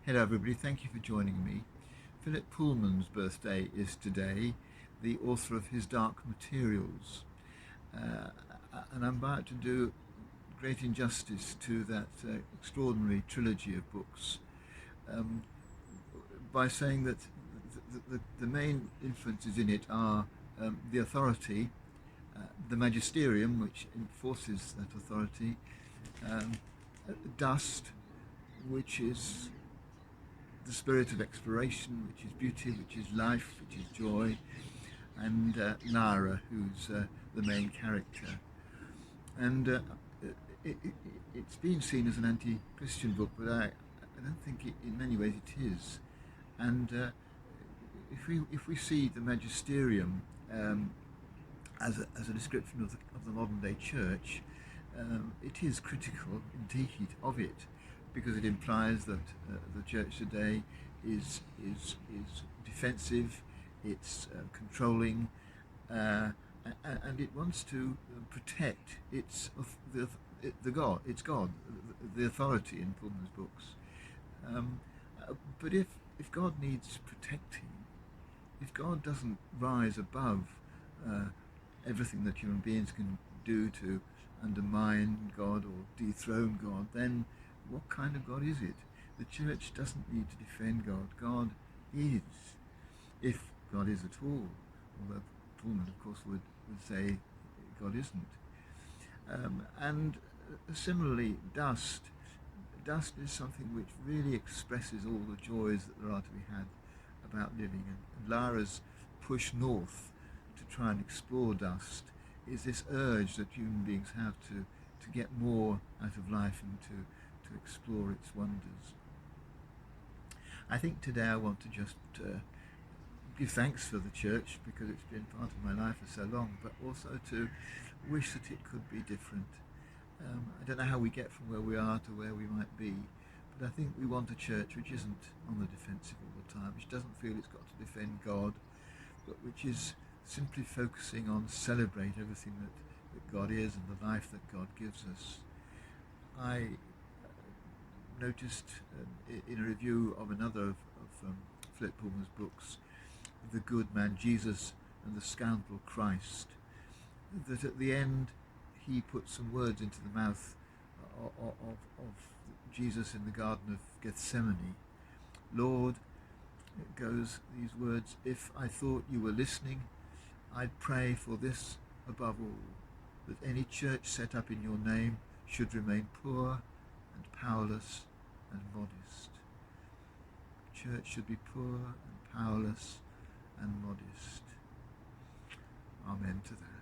Hello everybody, thank you for joining me. Philip Pullman's birthday is today, the author of his Dark Materials. Uh, and I'm about to do great injustice to that extraordinary trilogy of books um, by saying that the main influences in it are the authority, the magisterium, which enforces that authority, um, dust, which is the spirit of exploration, which is beauty, which is life, which is joy, and Lara, who's the main character. And it's been seen as an anti-Christian book, but I don't think in many ways it is. And if we see the magisterium as a description of the modern day church, it is critical indeed of it, because it implies that the church today is defensive, it's controlling, uh, and it wants to protect its God, the authority in Pullman's books. Um, but if God needs protecting, if God doesn't rise above uh, everything that human beings can do to undermine God or dethrone God, then what kind of God is it? The church doesn't need to defend God. God is, if God is at all. Although Pullman, of course, would say God isn't. And similarly, dust. Dust is something which really expresses all the joys that there are to be had about living. And Lara's push north to try and explore dust is this urge that human beings have to get more out of life and to explore its wonders. I think today I want to just give thanks for the church, because it's been part of my life for so long, but also to wish that it could be different. I don't know how we get from where we are to where we might be, but I think we want a church which isn't on the defensive all the time, which doesn't feel it's got to defend God, but which is simply focusing on celebrate everything that God is and the life that God gives us. I noticed in a review of another of Philip Pullman's books, The Good Man Jesus and the Scoundrel Christ, that at the end he put some words into the mouth of Jesus in the Garden of Gethsemane. Lord, it goes these words, if I thought you were listening, I'd pray for this above all, that any church set up in your name should remain poor and powerless and modest. Church should be poor and powerless and modest. Amen to that.